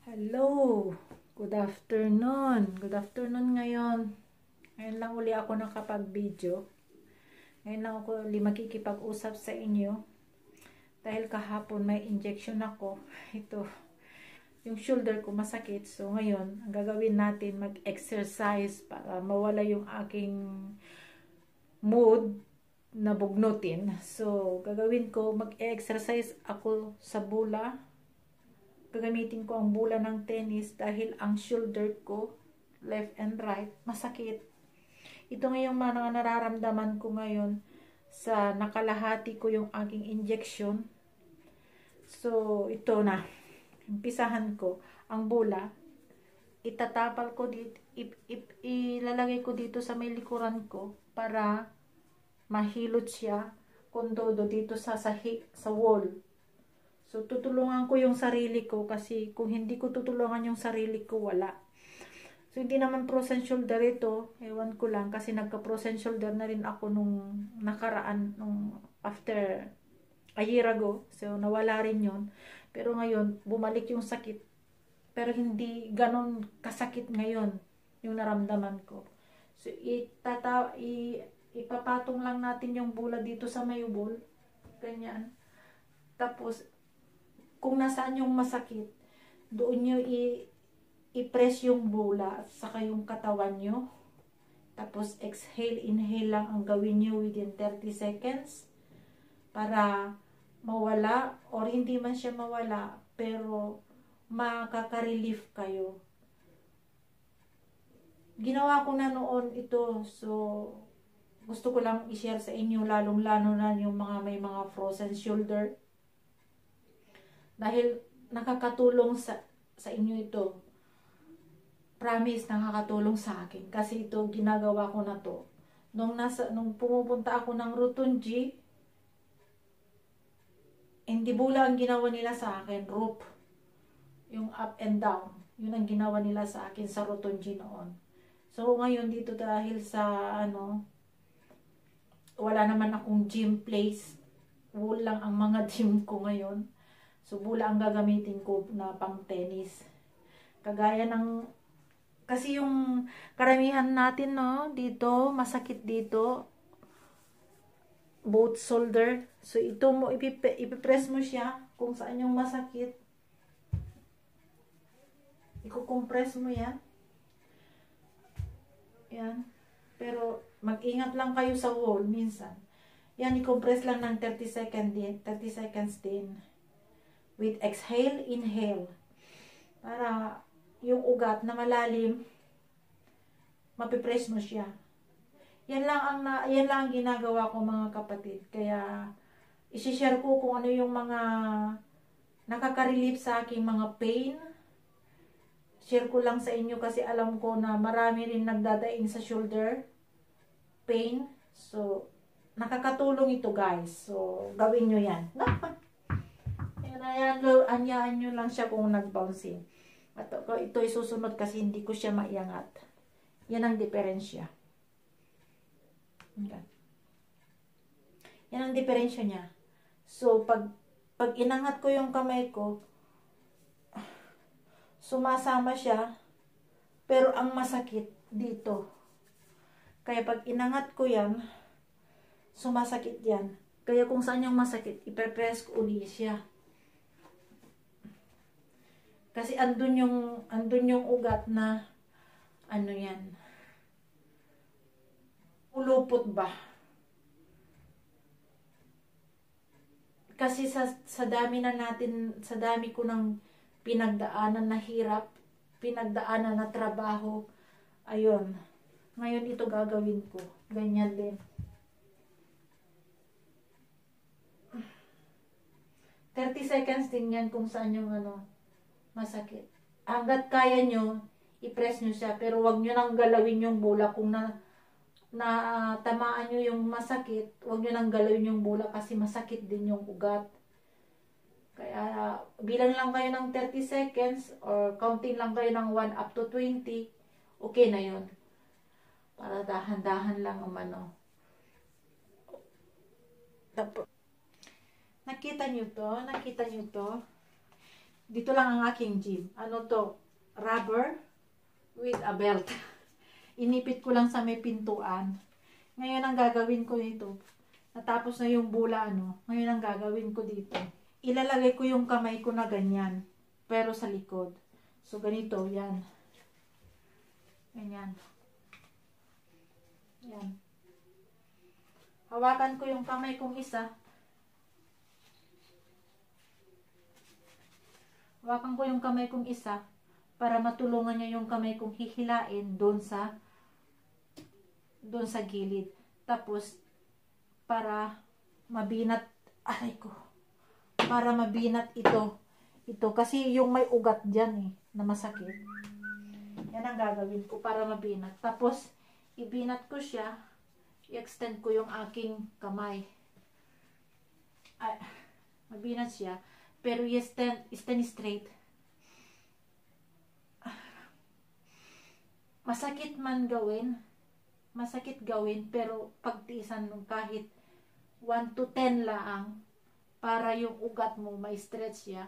Hello! Good afternoon. Good afternoon ngayon. Ngayon lang uli ako nakapag-video. Ngayon lang ako uli makikipag-usap sa inyo. Dahil kahapon may injection ako. Ito, yung shoulder ko masakit. So ngayon, ang gagawin natin, mag-exercise para mawala yung aking mood na bugnutin. So, gagawin ko, mag-exercise ako sa bula. Gagamitin ko ang bola ng tennis dahil ang shoulder ko, left and right, masakit. Ito ngayong mga nararamdaman ko ngayon sa nakalahati ko yung aking injection. So, ito na. Umpisahan ko. Ang bola, itatapal ko dito, ilalagay ko dito sa may likuran ko para mahilot siya kung todo dito sa wall. So, tutulungan ko yung sarili ko kasi kung hindi ko tutulungan yung sarili ko, wala. So, hindi naman frozen shoulder ito. Ewan ko lang kasi nagka-frozen shoulder na rin ako nung nakaraan, nung after a year ago. So, nawala rin yon. Pero ngayon, bumalik yung sakit. Pero hindi ganon kasakit ngayon yung naramdaman ko. So, ipapatong lang natin yung bula dito sa may ball. Ganyan. Tapos, kung nasaan yung masakit, doon nyo i-press yung bola at saka yung katawan nyo. Tapos exhale, inhale lang ang gawin nyo within 30 seconds para mawala or hindi man siya mawala pero makaka-relief kayo. Ginawa ko na noon ito, so gusto ko lang i-share sa inyo lalong-lalo na yung may mga frozen shoulder. Dahil nakakatulong sa inyo ito. Promise, nakakatulong sa akin. Kasi ito, ginagawa ko na to. Nung pumupunta ako ng Rotunji, hindi bula ang ginawa nila sa akin, rope. Yung up and down. Yun ang ginawa nila sa akin sa Rotunji noon. So, ngayon dito dahil sa, wala naman akong gym place. Wall lang ang mga gym ko ngayon. So, bula ang gagamitin ko na pang tennis. Kagaya ng, kasi yung karamihan natin, no, dito, masakit dito, both shoulder. So, ito mo, ipipress mo siya kung saan yung masakit. Ikukompress mo yan. Yan. Pero, mag-ingat lang kayo sa wall, minsan. Yan, i-compress lang ng 30 seconds din. With exhale, inhale. Para yung ugat na malalim, mapipress mo siya. Yan lang ang ginagawa ko mga kapatid. Kaya, isi-share ko kung ano yung mga nakaka-relieve sa aking mga pain. Share ko lang sa inyo kasi alam ko na marami rin nagdadaing sa shoulder pain. So, nakakatulong ito guys. So, gawin nyo yan. Anyaan nyo lang siya kung nag-bouncing. At ito isusunod kasi hindi ko siya maiangat. Yan ang diferensya. Yan ang diferensya niya. So, pag inangat ko yung kamay ko, sumasama siya, pero ang masakit dito. Kaya pag inangat ko yan, sumasakit yan. Kaya kung saan yung masakit, ipe-press ko uli siya. Kasi andun yung ugat na, yan, ulupot ba? Kasi sa dami sa dami ko ng pinagdaanan na hirap, pinagdaanan na trabaho, ayun, ngayon ito gagawin ko, ganyan din. 30 seconds din yan kung saan yung masakit. Hanggat kaya nyo, i-press nyo siya. Pero wag nyo nang galawin yung bola. Kung tamaan nyo yung masakit, wag nyo nang galawin yung bola kasi masakit din yung ugat. Kaya, bilang lang kayo ng 30 seconds or counting lang kayo ng 1 up to 20, okay na yun. Para dahan-dahan lang Tapos, nakita nyo to? Dito lang ang aking gym. Ano to? Rubber with a belt. Inipit ko lang sa may pintuan. Ngayon ang gagawin ko nito. Natapos na yung bula, ano. Ngayon ang gagawin ko dito. Ilalagay ko yung kamay ko na ganyan. Pero sa likod. So, ganito. Yan. Ganyan. Yan. Hawakan ko yung kamay kong isa. Hawakan ko yung kamay kong isa para matulungan niya yung kamay kong hihilain doon sa gilid. Tapos, para mabinat, aray ko, para mabinat ito. Ito, kasi yung may ugat dyan na masakit. Yan ang gagawin ko para mabinat. Tapos, ibinat ko siya, i-extend ko yung aking kamay. Mabinat siya, pero i-stand straight. Masakit gawin, pero pagtiisan mo kahit 1 to 10 lang para yung ugat mo may stretch siya.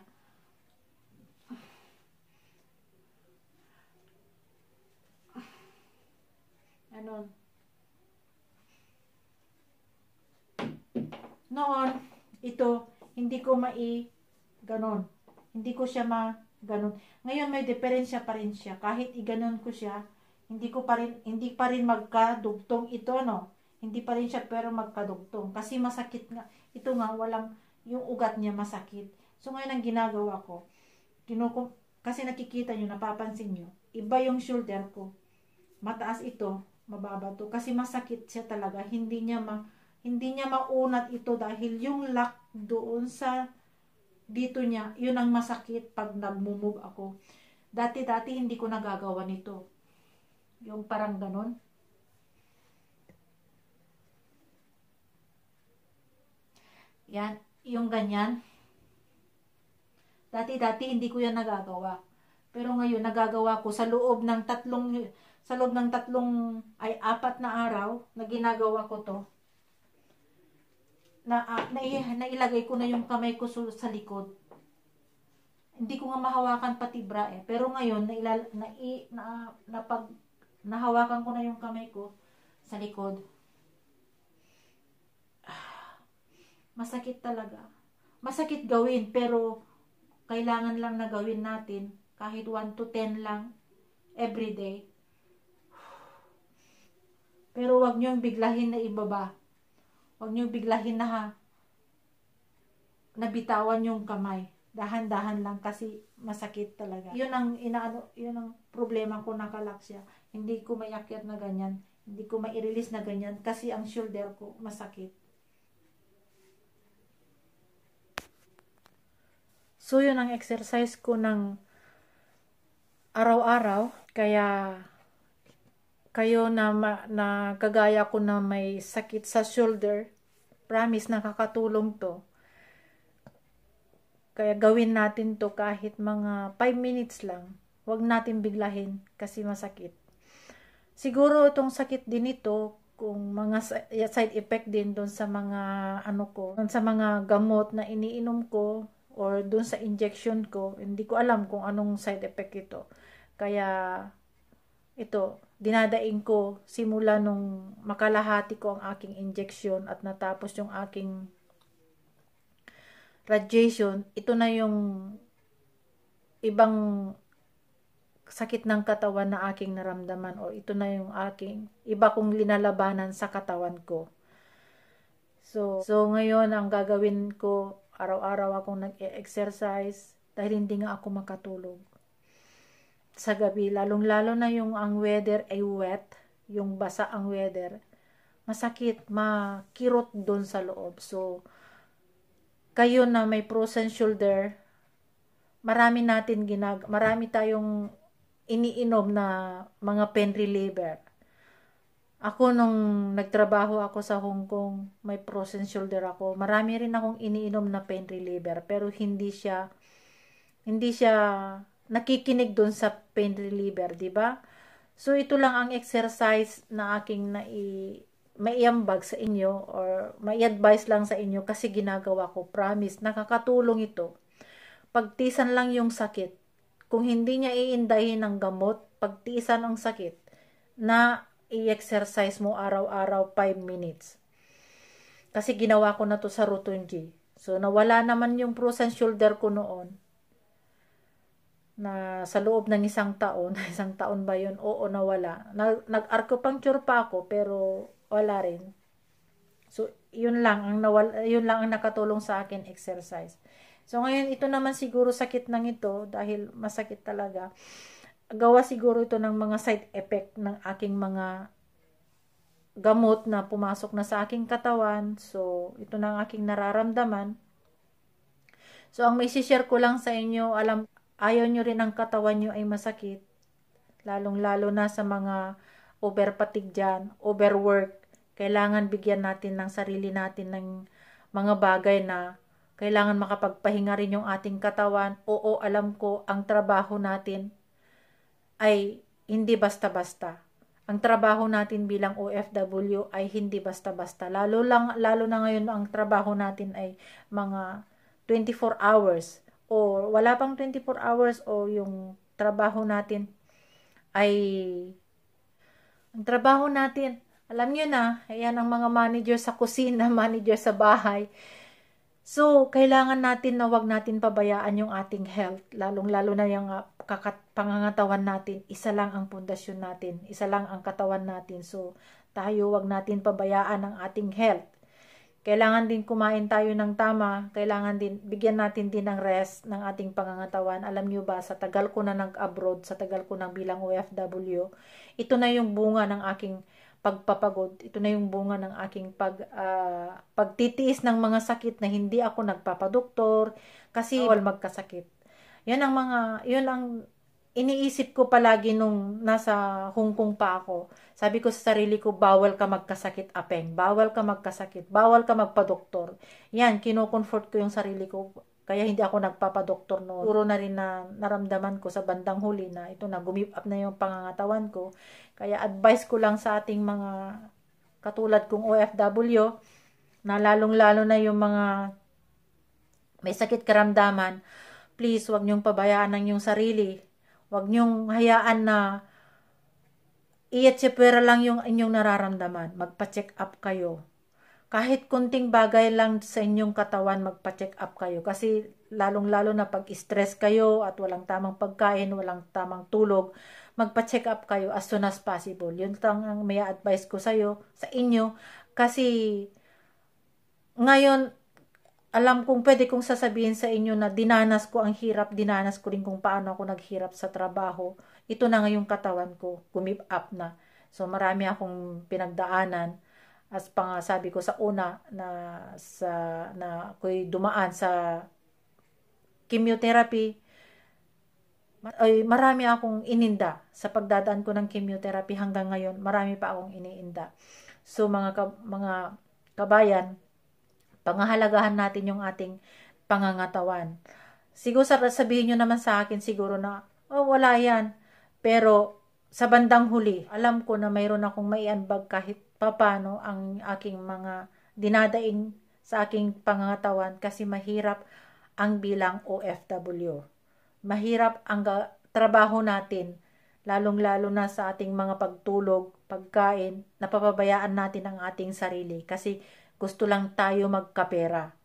Ano? Noon, ito, hindi ko ganon. Hindi ko siya ganon. Ngayon may diferensya pa rin siya. Kahit iganon ko siya, hindi pa rin magkadugtong ito, no? Hindi pa rin siya pero magkadugtong. Kasi masakit nga. Ito nga, yung ugat niya masakit. So ngayon ang ginagawa ko, kasi nakikita nyo, napapansin nyo, iba yung shoulder ko. Mataas ito, mababa to. Kasi masakit siya talaga. Hindi niya maunat ito dahil yung lock doon sa dito niya, yun ang masakit pag nag-move ako. Dati hindi ko nagagawa nito. Yung parang ganon. Yan, yung ganyan. Dati hindi ko yan nagagawa. Pero ngayon nagagawa ko sa loob ng 4 na araw na ginagawa ko to. Nailagay ko na yung kamay ko sa likod. Hindi ko nga mahawakan pati bra Pero ngayon, nahawakan ko na yung kamay ko sa likod. Masakit talaga. Masakit gawin, pero kailangan lang na gawin natin kahit 1 to 10 lang everyday. Pero wag niyo biglahin na ibaba. Wag niyo biglahin na nabitawan yung kamay. Dahan-dahan lang kasi masakit talaga. Yun ang problema ko, nakalak siya. Hindi ko maiakyat na ganyan. Hindi ko mai-release na ganyan kasi ang shoulder ko masakit. So yun ang exercise ko ng araw-araw. Kaya kayo na kagaya ko na may sakit sa shoulder, promise nakakatulong to. Kaya gawin natin to kahit mga 5 minutes lang. Huwag natin biglahin kasi masakit. Siguro itong sakit din ito, kung mga side effect din doon sa mga sa mga gamot na iniinom ko or doon sa injection ko, hindi ko alam kung anong side effect ito. Kaya ito, dinadaing ko simula nung makalahati ko ang aking injection at natapos yung aking radiation. Ito na yung ibang sakit ng katawan na aking naramdaman, o ito na yung iba kong linalabanan sa katawan ko. So ngayon ang gagawin ko, araw-araw akong nag-exercise dahil hindi nga ako makatulog sa gabi, lalong-lalo na yung ang weather ay wet, yung basa ang weather, masakit, makirot doon sa loob. So kayo na may frozen shoulder, marami tayong iniinom na mga pain reliever. Ako nung nagtrabaho ako sa Hong Kong, may frozen shoulder ako. Marami rin akong iniinom na pain reliever, pero hindi siya nakikinig doon sa pain reliever, di ba? So ito lang ang exercise na aking maiambag sa inyo or mai-advise lang sa inyo kasi ginagawa ko. Promise, nakakatulong ito pagtiisan lang yung sakit. Kung hindi niya iindahin ng gamot, pagtiisan ang sakit na i-exercise mo araw-araw 5 minutes. Kasi ginawa ko na to sa Rutunji. So, nawala naman yung frozen shoulder ko noon. Na sa loob ng isang taon, isang taon ba yun? Oo, nawala. Nag-acupuncture pa ako, pero wala rin. So, yun lang ang nakatulong sa akin, exercise. So, ngayon, ito naman siguro sakit ng ito, dahil masakit talaga. Gawa siguro ito ng mga side effect ng aking mga gamot na pumasok na sa aking katawan. So, ito na ang aking nararamdaman. So, ang may share ko lang sa inyo, ayaw nyo rin ang katawan nyo ay masakit. Lalong-lalo na sa mga overpatig dyan, overwork. Kailangan bigyan natin ng sarili natin ng mga bagay na kailangan makapagpahinga rin yung ating katawan. Oo, alam ko, ang trabaho natin ay hindi basta-basta. Ang trabaho natin bilang OFW ay hindi basta-basta. Lalo na ngayon ang trabaho natin ay mga 24 hours o wala pang 24 hours o yung trabaho natin ay alam nyo na, ayan ang mga manager sa kusina, manager sa bahay. So, kailangan natin na wag natin pabayaan yung ating health, lalong-lalo na yung pangangatawan natin. Isa lang ang pundasyon natin, isa lang ang katawan natin. So, tayo wag natin pabayaan ang ating health. Kailangan din kumain tayo ng tama, kailangan din bigyan natin din ng rest ng ating pangangatawan. Alam niyo ba, sa tagal ko na nag-abroad, sa tagal ko na bilang OFW, ito na yung bunga ng aking pagpapagod. Ito na yung bunga ng aking pagtitiis ng mga sakit na hindi ako nagpapadoktor kasi bawal magkasakit. Yun ang iniisip ko palagi nung nasa Hong Kong pa ako. Sabi ko sa sarili ko, bawal ka magkasakit, apeng. Bawal ka magkasakit. Bawal ka magpadoktor. Yan, kino-comfort ko yung sarili ko. Kaya hindi ako nagpapadoktor noon. Puro na rin na naramdaman ko sa bandang huli na ito na, gumip up na yung pangangatawan ko. Kaya advice ko lang sa ating mga katulad kong OFW, na lalong-lalo na yung mga may sakit karamdaman, please, wag niyong pabayaan ang inyong sarili. Wag niyong hayaan na iyatsipera lang yung inyong nararamdaman. Magpa-check up kayo. Kahit kunting bagay lang sa inyong katawan, magpa-check up kayo. Kasi lalong-lalo na pag stress kayo at walang tamang pagkain, walang tamang tulog, magpa-check up kayo as soon as possible. Yun lang ang may advice ko sa inyo. Kasi ngayon, alam kong pwede kong sasabihin sa inyo na dinanas ko ang hirap, dinanas ko rin kung paano ako naghirap sa trabaho. Ito na ngayong katawan ko, gumip up na. So marami akong pinagdaanan. As pa nga sabi ko sa una na ako'y dumaan sa chemotherapy, ay marami akong ininda sa pagdadaan ko ng chemotherapy hanggang ngayon. Marami pa akong iniinda. So mga kabayan, pangahalagahan natin yung ating pangangatawan. Siguro sabihin nyo naman sa akin siguro na, oh wala yan. Pero sa bandang huli, alam ko na mayroon akong maiambag kahit papano ang aking mga dinadaing sa aking pangangatawan kasi mahirap ang bilang OFW. Mahirap ang trabaho natin, lalong-lalo na sa ating mga pagtulog, pagkain, napapabayaan natin ang ating sarili kasi gusto lang tayo magkapera.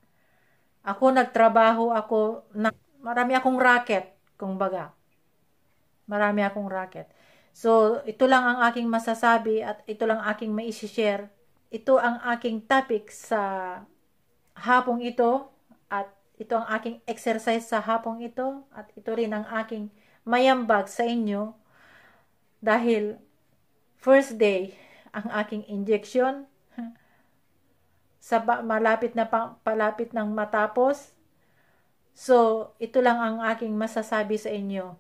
Ako nagtrabaho ako, marami akong racket, kumbaga. Marami akong racket. So, ito lang ang aking masasabi at ito lang aking mai-share. Ito ang aking topic sa hapong ito at ito ang aking exercise sa hapong ito at ito rin ang aking mayambag sa inyo dahil first day ang aking injection sa palapit ng matapos. So, ito lang ang aking masasabi sa inyo.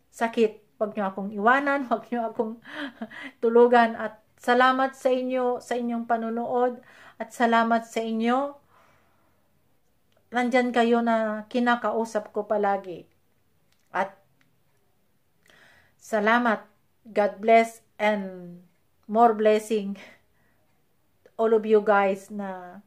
Sakit. Huwag nyo akong iwanan, huwag nyo akong tulugan at salamat sa inyo, sa inyong panunood at salamat sa inyo. Nandyan kayo na kinakausap ko palagi. At salamat. God bless and more blessing all of you guys na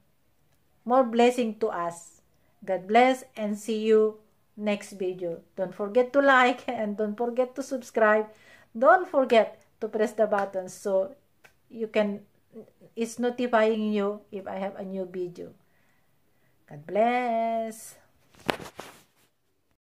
more blessing to us. God bless and see you next video. Don't forget to like and don't forget to subscribe. Don't forget to press the button so it's notifying you if I have a new video. God bless.